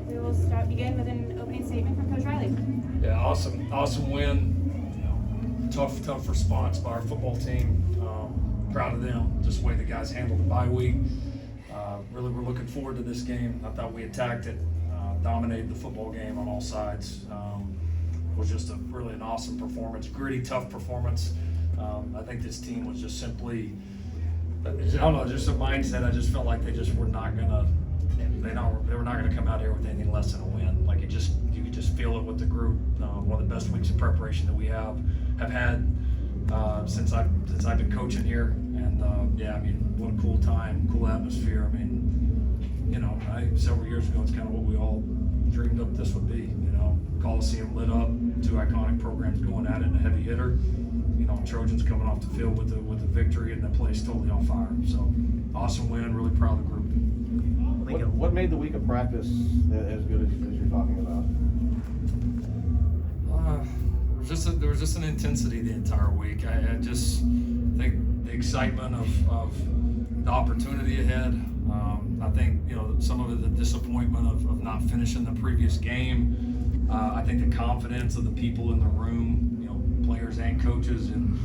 we will begin with an opening statement from Coach Riley. Yeah, awesome win. Tough response by our football team. Proud of them, just the way the guys handled the bye week. Really, we're looking forward to this game. I thought we attacked it, dominated the football game on all sides. Was just really an awesome performance, gritty, tough performance. I think this team was just simply, I don't know, just a mindset. I just felt like they just were not gonna, they were not gonna come out here with anything less than a win. Like you could just feel it with the group. One of the best weeks of preparation that we have had since I've been coaching here. And yeah, I mean, what a cool time, cool atmosphere. I mean, several years ago, it's kind of what we all dreamed up this would be. Coliseum lit up, two iconic programs going at it, and a heavy hitter. Trojans coming off the field with the victory, and the place totally on fire. So awesome win, really proud of the group. What made the week of practice as good as you're talking about? There was just an intensity the entire week. I just think the excitement of the opportunity ahead. I think some of the disappointment of not finishing the previous game. I think the confidence of the people in the room, players and coaches, and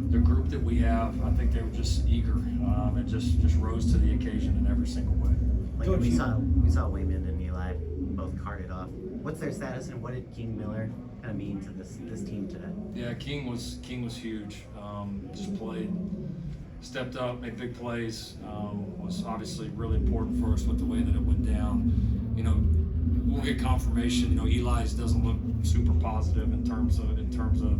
the group that we have. I think they were just eager and just rose to the occasion in every single way. Like we saw Wayman and Eli both carted off. What's their status, and what did King Miller kind of mean to this team today? Yeah, King was huge. Just stepped up, made big plays. Was obviously really important for us with the way that it went down. We'll get confirmation. Eli's doesn't look super positive in terms of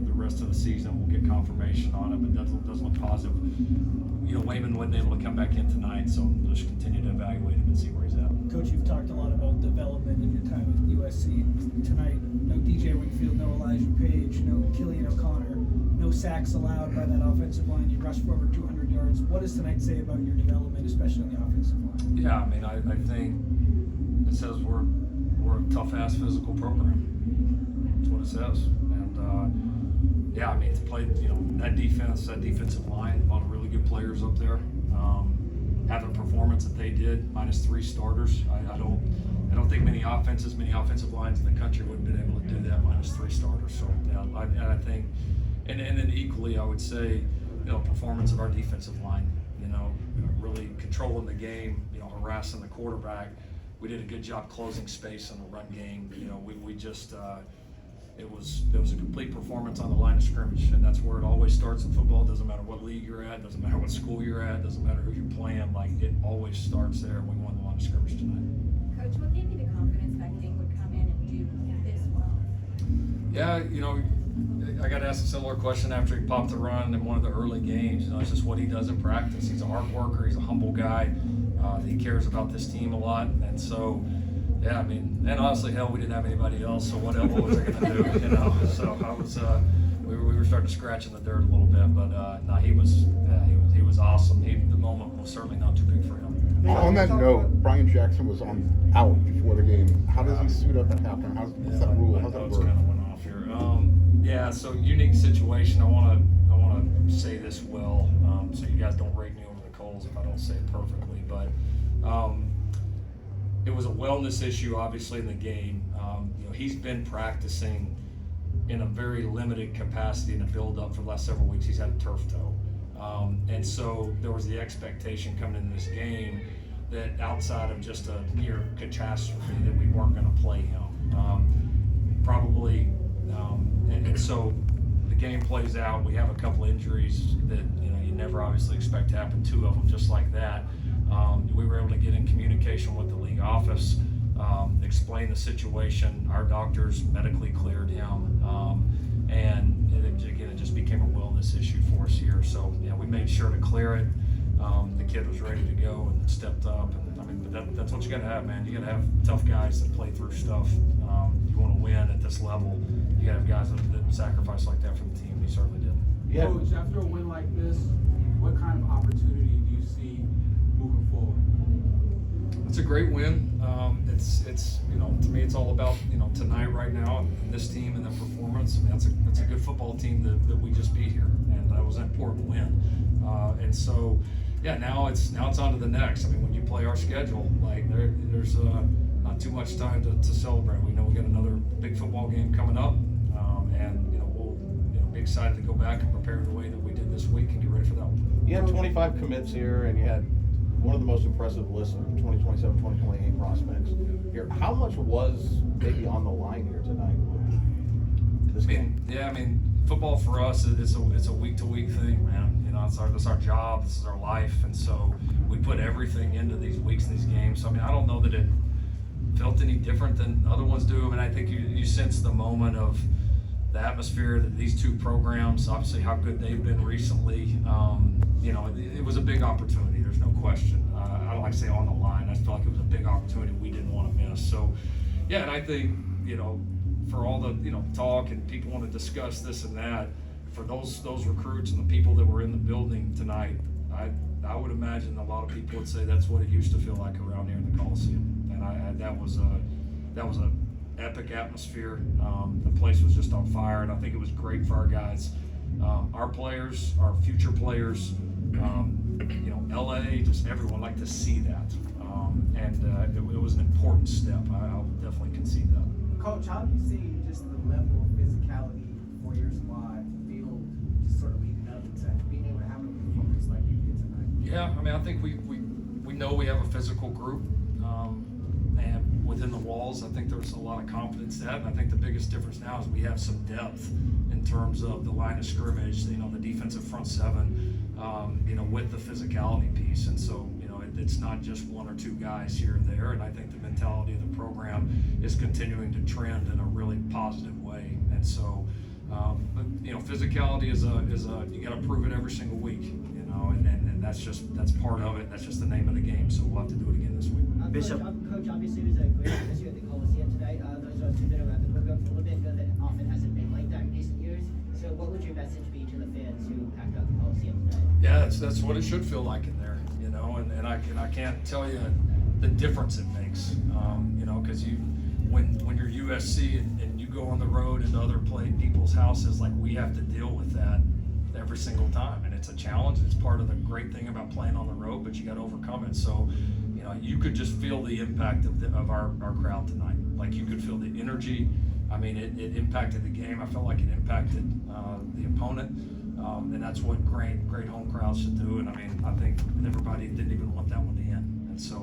the rest of the season. We'll get confirmation on it, but doesn't look positive. Wayman wasn't able to come back in tonight, so we'll just continue to evaluate him and see where he's at. Coach, you've talked a lot about development in your time at USC. Tonight, no DJ Wingfield, no Elijah Page, no Killian O'Connor, no sacks allowed by that offensive line. You rushed for over 200 yards. What does tonight say about your development, especially on the offensive line? Yeah, I mean, I think it says we're a tough-ass physical program. That's what it says. And yeah, I mean, to play that defensive line, a lot of really good players up there. Having a performance that they did, -3 starters. I don't think many offensive lines in the country would have been able to do that -3 starters. So yeah, I think, and then equally, I would say, performance of our defensive line. Really controlling the game, harassing the quarterback. We did a good job closing space in the run game. We just it was a complete performance on the line of scrimmage, and that's where it always starts in football. It doesn't matter what league you're at, doesn't matter what school you're at, doesn't matter who you're playing. Like, it always starts there. We won the line of scrimmage tonight. Coach, what gave you the confidence that King would come in and do this well? Yeah, I got asked a similar question after he popped the run in one of the early games. It's just what he does in practice. He's a hard worker. He's a humble guy. He cares about this team a lot, and so. Yeah, I mean, and honestly, hell, we didn't have anybody else, so what was I going to do, So I was, we were starting to scratch in the dirt a little bit, but no, he was awesome. The moment was certainly not too big for him. On that note, Brian Jackson was out before the game. How does he suit up at halftime? What's that rule? How's that work? Kind of went off here. Yeah, so unique situation. I want to say this well, so you guys don't rake me over the coals if I don't say it perfectly, but. It was a wellness issue, obviously, in the game. He's been practicing in a very limited capacity in the build-up for the last several weeks. He's had a turf toe. And so there was the expectation coming into this game that outside of just a near catastrophe that we weren't going to play him. And so the game plays out. We have a couple injuries that you never obviously expect to happen, 2 of them just like that. We were able to get in communication with the league office, explain the situation. Our doctors medically cleared him, and it just became a wellness issue for us here. So we made sure to clear it. The kid was ready to go and stepped up. And I mean, that's what you got to have, man. You got to have tough guys that play through stuff. You want to win at this level. You got to have guys that sacrifice like that for the team. He certainly did. Yeah. Coach, after a win like this, what kind of opportunity do you see moving forward? It's a great win. It's to me it's all about tonight right now and this team and the performance. I mean, that's a good football team that we just beat here, and that was an important win. And so yeah, now it's on to the next. I mean, when you play our schedule, like there's not not too much time to celebrate. We know we got another big football game coming up, and we'll be excited to go back and prepare the way that we did this week and get ready for that one. You had 25 commits here, and you had one of the most impressive lists of 2027, 2028 prospects here. How much was maybe on the line here tonight? This game? Football for us it's a week to week thing, man. It's our job, this is our life, and so we put everything into these weeks and these games. So I don't know that it felt any different than other ones do. I think you sense the moment of the atmosphere that these two programs, obviously how good they've been recently. It was a big opportunity. There's no question. I don't like to say on the line. I feel like it was a big opportunity we didn't want to miss. So, yeah, and I think for all the talk and people want to discuss this and that, for those recruits and the people that were in the building tonight, I would imagine a lot of people would say that's what it used to feel like around here in the Coliseum, and that was a epic atmosphere. The place was just on fire, and I think it was great for our guys, our players, our future players. LA, just everyone liked to see that, and it was an important step. I'll definitely concede that. Coach, how do you see just the level of physicality for your squad feel, just sort of leading up to being able to have a performance like you did tonight? Yeah, I think we know we have a physical group, and within the walls, I think there's a lot of confidence in that, and I think the biggest difference now is we have some depth in terms of the line of scrimmage, the defensive front seven, with the physicality piece, and so it's not just one or two guys here and there, and I think the mentality of the program is continuing to trend in a really positive way, and so physicality is you got to prove it every single week, and that's part of it. That's just the name of the game. So we'll have to do it again this week. Bishop. Coach, obviously it was a great atmosphere at the Coliseum tonight. Those of us who've been around the program for a little bit know that it often hasn't been like that in recent years. So what would your message be to the fans who packed out the Coliseum tonight? Yeah, that's what it should feel like in there, and I can't tell you the difference it makes, because when you're USC and you go on the road into other people's houses, like we have to deal with that every single time, and it's a challenge. It's part of the great thing about playing on the road, but you got to overcome it. So, you could just feel the impact of our crowd tonight. Like you could feel the energy. It impacted the game. I felt like it impacted the opponent, and that's what great home crowds should do. And I think everybody didn't even want that one to end. And so,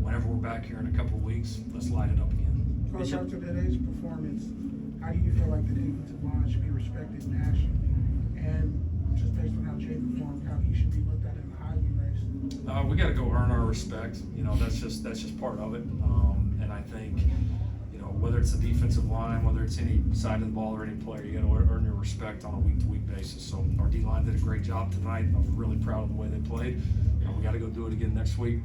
whenever we're back here in a couple of weeks, let's light it up again. Coach, after today's performance, how do you feel like the defensive line should be respected nationally? And just based on how Jay performed, how he should be looked at in the Heisman race? We got to go earn our respect. That's just part of it. And I think, whether it's the defensive line, whether it's any side of the ball or any player, you got to earn your respect on a week-to-week basis. So our D-line did a great job tonight. I'm really proud of the way they played. We got to go do it again next week.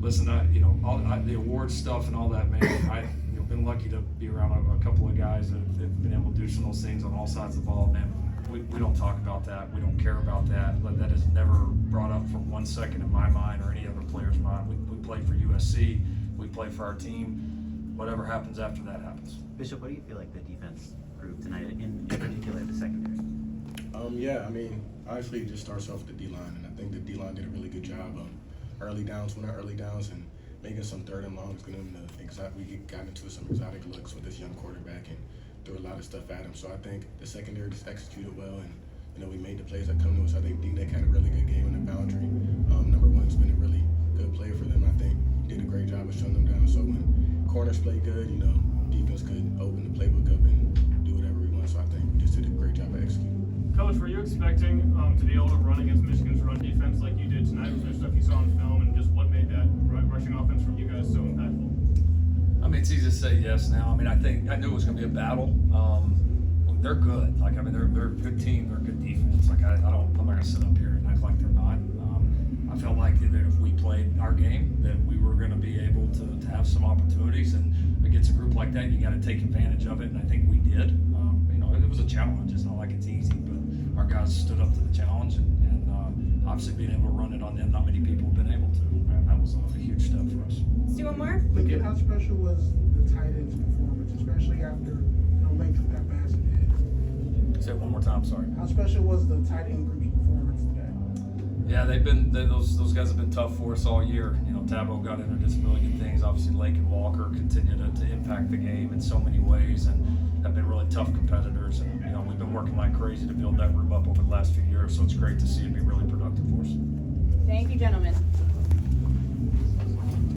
Listen, the awards stuff and all that, man. I've been lucky to be around a couple of guys that have been able to do some of those things on all sides of the ball, man. We don't talk about that. We don't care about that. That is never brought up for 1 second in my mind or any other player's mind. We play for USC. We play for our team. Whatever happens after that happens. Bishop, what do you feel like the defense proved tonight, in particular the secondary? Honestly, it just starts off with the D-line, and I think the D-line did a really good job of early downs, and making some third and longs, getting them we got into some exotic looks with this young quarterback and threw a lot of stuff at him. So I think the secondary just executed well, and we made the plays that come to us. I think D-Nick had a really good game in the boundary. Number one's been a really good player for them. I think he did a great job of shutting them down. So when corners play good, defense could open the playbook up and do whatever we want. So I think we just did a great job of executing. Coach, were you expecting to be able to run against Michigan's run defense like you did tonight? Was there stuff you saw on film, and just what made that rushing offense from you guys so impactful? It's easy to say yes now. I knew it was going to be a battle. They're good. They're a good team. They're a good defense. I'm not going to sit up here and act like they're not. I felt like that if we played our game, that we were going to be able to have some opportunities. And against a group like that, you got to take advantage of it. And I think we did. It was a challenge. It's not like it's easy, but our guys stood up to the challenge, and obviously being able to run it on them, not many people have been able to. And that was a huge step for us. Stu and Mark? How special was the tight end's performance, especially after length of that pass it did? Say it one more time, sorry. How special was the tight end group's performance today? Yeah, those guys have been tough for us all year. Tabo got in there, did some really good things. guys, obviously Lake and Walker, continue to impact the game in so many ways and have been really tough competitors. And you know, we've been working like crazy to build that group up over the last few years, so it's great to see it be really productive for us. Thank you, gentlemen.